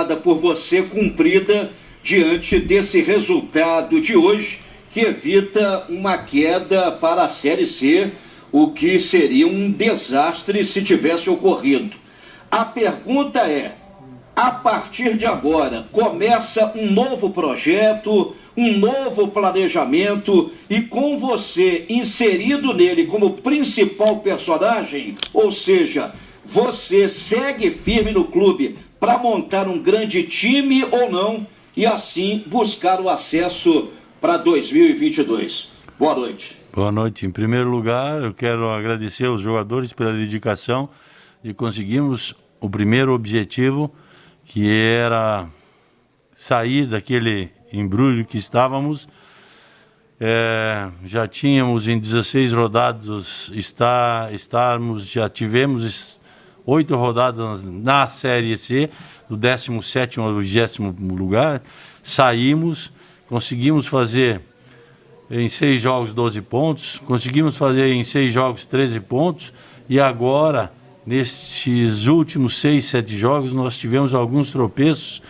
por você cumprida diante desse resultado de hoje, que evita uma queda para a Série C, o que seria um desastre se tivesse ocorrido. A pergunta é, a partir de agora, começa um novo projeto, um novo planejamento, e com você inserido nele como principal personagem, ou seja, você segue firme no clube para montar um grande time ou não, e assim buscar o acesso para 2022. Boa noite. Boa noite. Em primeiro lugar, eu quero agradecer aos jogadores pela dedicação e conseguimos o primeiro objetivo, que era sair daquele embrulho que estávamos. Já tínhamos em 16 rodadas, já tivemos 8 rodadas na Série C, do 17º ao 20º lugar, saímos, conseguimos fazer em 6 jogos 12 pontos, conseguimos fazer em 6 jogos 13 pontos, e agora, nestes últimos 6, 7 jogos, nós tivemos alguns tropeços,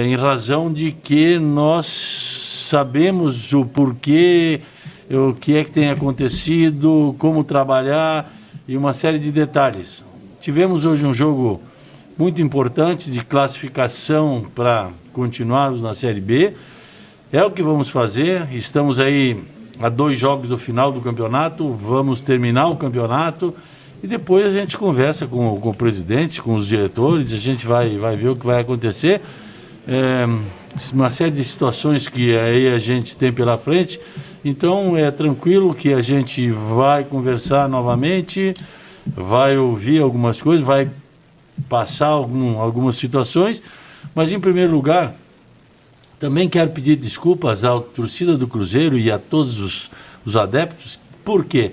em razão de que nós sabemos o porquê, o que é que tem acontecido, como trabalhar e uma série de detalhes. Tivemos hoje um jogo muito importante de classificação para continuarmos na Série B. É o que vamos fazer, estamos aí a 2 jogos do final do campeonato, vamos terminar o campeonato e depois a gente conversa com o presidente, com os diretores, a gente vai ver o que vai acontecer. Uma série de situações que aí a gente tem pela frente, então é tranquilo que a gente vai conversar novamente, vai ouvir algumas coisas, vai passar algumas situações, mas em primeiro lugar também quero pedir desculpas à torcida do Cruzeiro e a todos os adeptos, porque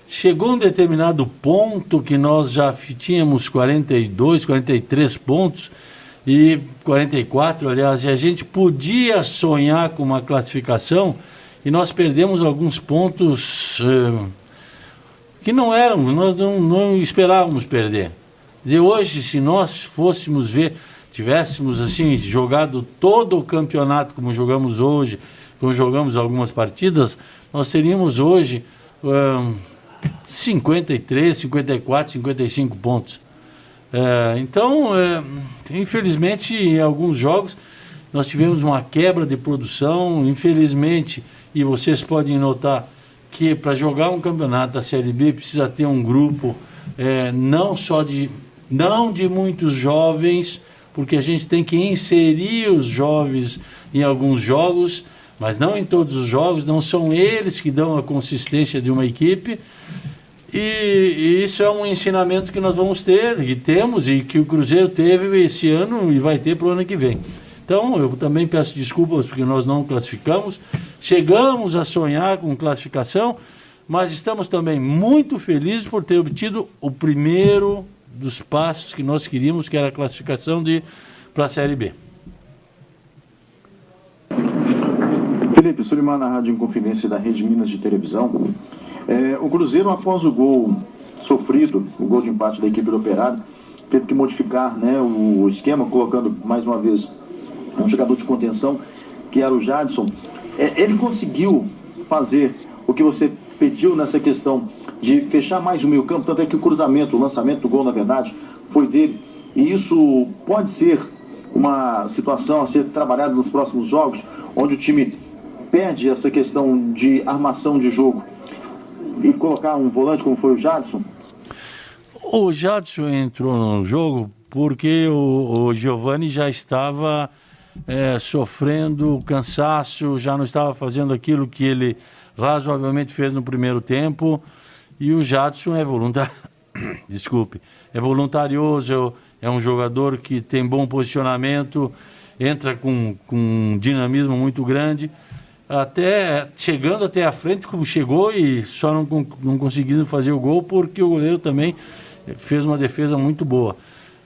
chegou um determinado ponto que nós já tínhamos 42, 43 pontos e 44, aliás, e a gente podia sonhar com uma classificação e nós perdemos alguns pontos que não éramos, nós não esperávamos perder. Quer dizer, hoje, se nós fôssemos ver, tivéssemos assim jogado todo o campeonato como jogamos hoje, como jogamos algumas partidas, nós teríamos hoje 53, 54, 55 pontos. Então, infelizmente, em alguns jogos nós tivemos uma quebra de produção, infelizmente, e vocês podem notar que para jogar um campeonato da Série B precisa ter um grupo não de muitos jovens, porque a gente tem que inserir os jovens em alguns jogos, mas não em todos os jogos, não são eles que dão a consistência de uma equipe, e isso é um ensinamento que nós vamos ter, e temos, e que o Cruzeiro teve esse ano e vai ter para o ano que vem. Então, eu também peço desculpas porque nós não classificamos, chegamos a sonhar com classificação, mas estamos também muito felizes por ter obtido o primeiro dos passos que nós queríamos, que era a classificação para a Série B. Felipe, Sulimar na Rádio Inconfidência da Rede Minas de Televisão. O Cruzeiro, após o gol sofrido, o gol de empate da equipe do Operário, teve que modificar, né, o esquema, colocando mais uma vez um jogador de contenção, que era o Jadson. Ele conseguiu fazer o que você pediu nessa questão de fechar mais o meio campo, tanto é que o lançamento do gol, na verdade, foi dele. E isso pode ser uma situação a ser trabalhada nos próximos jogos, onde o time perde essa questão de armação de jogo e colocar um volante como foi o Jadson? O Jadson entrou no jogo porque o Giovani já estava sofrendo cansaço, já não estava fazendo aquilo que ele razoavelmente fez no primeiro tempo, e o Jadson é voluntarioso, é um jogador que tem bom posicionamento, entra com um dinamismo muito grande, chegando até a frente como chegou, e só não conseguindo fazer o gol porque o goleiro também fez uma defesa muito boa.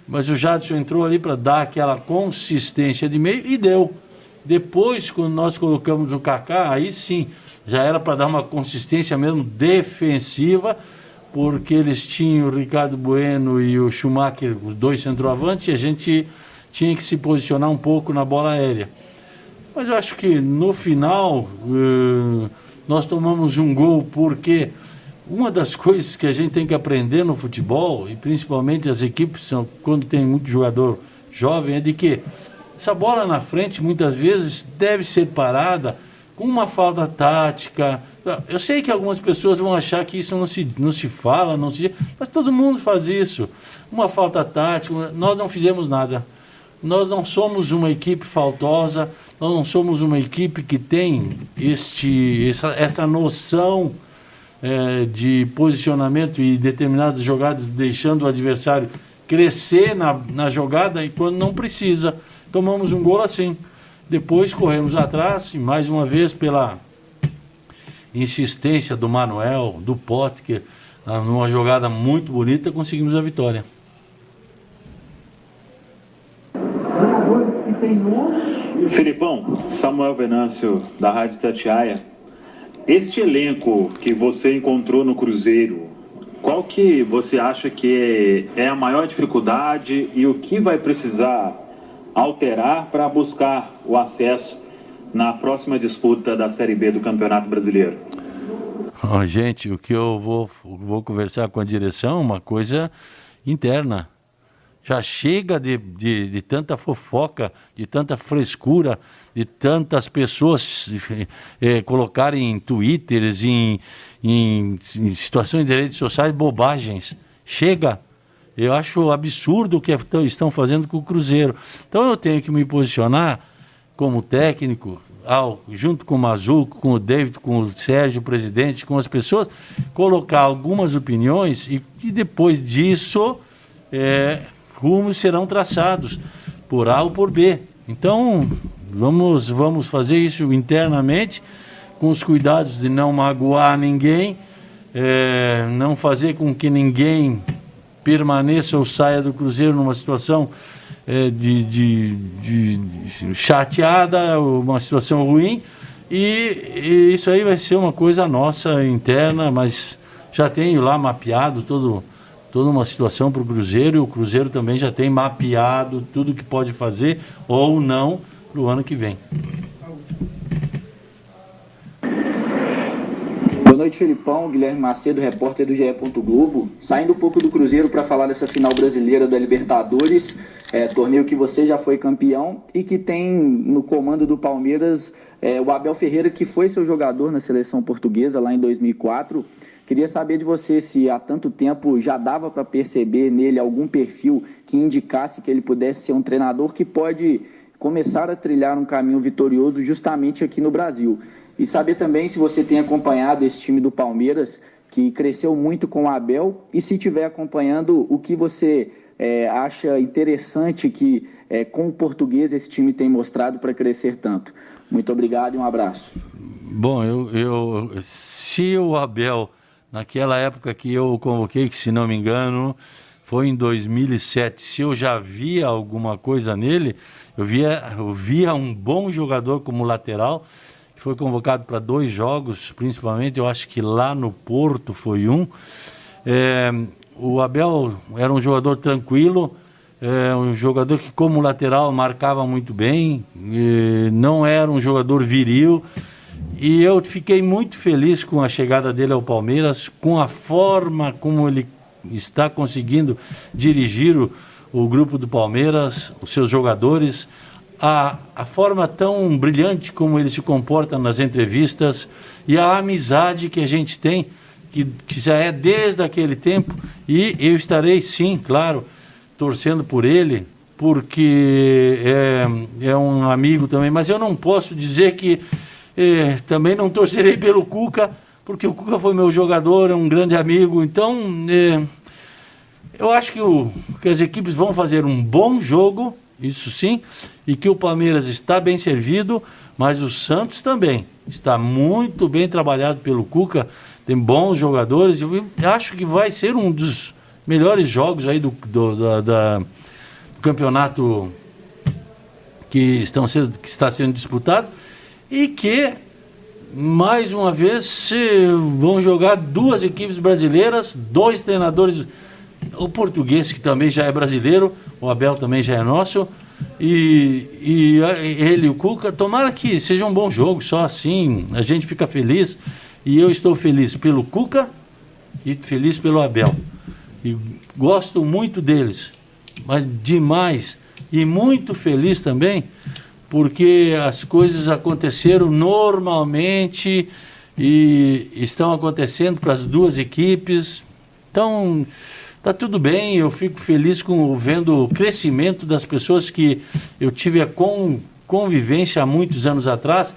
Mas o Jadson entrou ali para dar aquela consistência de meio e deu. Depois, quando nós colocamos o Kaká, aí sim, já era para dar uma consistência mesmo defensiva, porque eles tinham o Ricardo Bueno e o Schumacher, os dois centroavantes, e a gente tinha que se posicionar um pouco na bola aérea. Mas eu acho que no final nós tomamos um gol porque uma das coisas que a gente tem que aprender no futebol, e principalmente as equipes, quando tem muito jogador jovem, é de que essa bola na frente muitas vezes deve ser parada com uma falta tática. Eu sei que algumas pessoas vão achar que isso não se fala, mas todo mundo faz isso. Uma falta tática, nós não fizemos nada. Nós não somos uma equipe faltosa, nós não somos uma equipe que tem essa noção de posicionamento e determinadas jogadas, deixando o adversário crescer na jogada e quando não precisa. Tomamos um gol assim. Depois corremos atrás e mais uma vez pela insistência do Manuel, do Potker, numa jogada muito bonita, conseguimos a vitória. Felipão, Samuel Venâncio, da Rádio Itatiaia. Este elenco que você encontrou no Cruzeiro, qual que você acha que é a maior dificuldade e o que vai precisar alterar para buscar o acesso na próxima disputa da Série B do Campeonato Brasileiro? Gente, o que eu vou conversar com a direção, uma coisa interna. Já chega de tanta fofoca, de tanta frescura, de tantas pessoas colocarem em twitters, em situações de redes sociais, bobagens. Chega. Eu acho absurdo o que estão fazendo com o Cruzeiro. Então eu tenho que me posicionar como técnico, junto com o Mazuco, com o David, com o Sérgio, o presidente, com as pessoas, colocar algumas opiniões e depois disso rumos serão traçados por A ou por B. Então vamos fazer isso internamente, com os cuidados de não magoar ninguém, não fazer com que ninguém permaneça ou saia do Cruzeiro numa situação de chateada, uma situação ruim, e isso aí vai ser uma coisa nossa interna, mas já tenho lá mapeado toda uma situação para o Cruzeiro, e o Cruzeiro também já tem mapeado tudo que pode fazer ou não para o ano que vem. Boa noite, Felipão. Guilherme Macedo, repórter do GE. Globo. Saindo um pouco do Cruzeiro para falar dessa final brasileira da Libertadores, torneio que você já foi campeão e que tem no comando do Palmeiras o Abel Ferreira, que foi seu jogador na seleção portuguesa lá em 2004. Queria saber de você se há tanto tempo já dava para perceber nele algum perfil que indicasse que ele pudesse ser um treinador que pode começar a trilhar um caminho vitorioso justamente aqui no Brasil. E saber também se você tem acompanhado esse time do Palmeiras, que cresceu muito com o Abel, e se estiver acompanhando, o que você acha interessante que com o português esse time tem mostrado para crescer tanto. Muito obrigado e um abraço. Bom, se o Abel, naquela época que eu o convoquei, que se não me engano foi em 2007, se eu já via alguma coisa nele, eu via um bom jogador como lateral, que foi convocado para 2 jogos, principalmente, eu acho que lá no Porto foi um. O Abel era um jogador tranquilo, um jogador que como lateral marcava muito bem, não era um jogador viril, e eu fiquei muito feliz com a chegada dele ao Palmeiras, com a forma como ele está conseguindo dirigir o grupo do Palmeiras, os seus jogadores, a forma tão brilhante como ele se comporta nas entrevistas e a amizade que a gente tem, que já é desde aquele tempo, e eu estarei sim, claro, torcendo por ele, porque é um amigo também, mas eu não posso dizer que também não torcerei pelo Cuca, porque o Cuca foi meu jogador, é um grande amigo, então eu acho que as equipes vão fazer um bom jogo, isso sim, e que o Palmeiras está bem servido, mas o Santos também está muito bem trabalhado pelo Cuca, tem bons jogadores, eu acho que vai ser um dos melhores jogos aí do campeonato que está sendo disputado, e que mais uma vez vão jogar 2 equipes brasileiras, 2 treinadores, o português que também já é brasileiro, o Abel também já é nosso, E ele, o Cuca, tomara que seja um bom jogo, só assim a gente fica feliz. E eu estou feliz pelo Cuca e feliz pelo Abel. E gosto muito deles, mas demais. E muito feliz também, porque as coisas aconteceram normalmente e estão acontecendo para as duas equipes. Então, tá tudo bem, eu fico feliz vendo o crescimento das pessoas que eu tive a convivência há muitos anos atrás,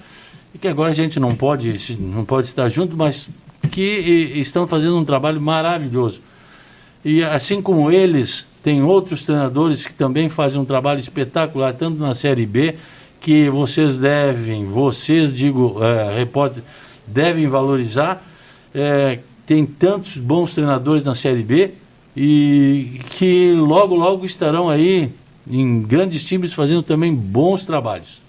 e que agora a gente não pode estar junto, mas que estão fazendo um trabalho maravilhoso. E assim como eles, tem outros treinadores que também fazem um trabalho espetacular, tanto na Série B, que repórteres, devem valorizar. Tem tantos bons treinadores na Série B e que logo, logo estarão aí em grandes times fazendo também bons trabalhos.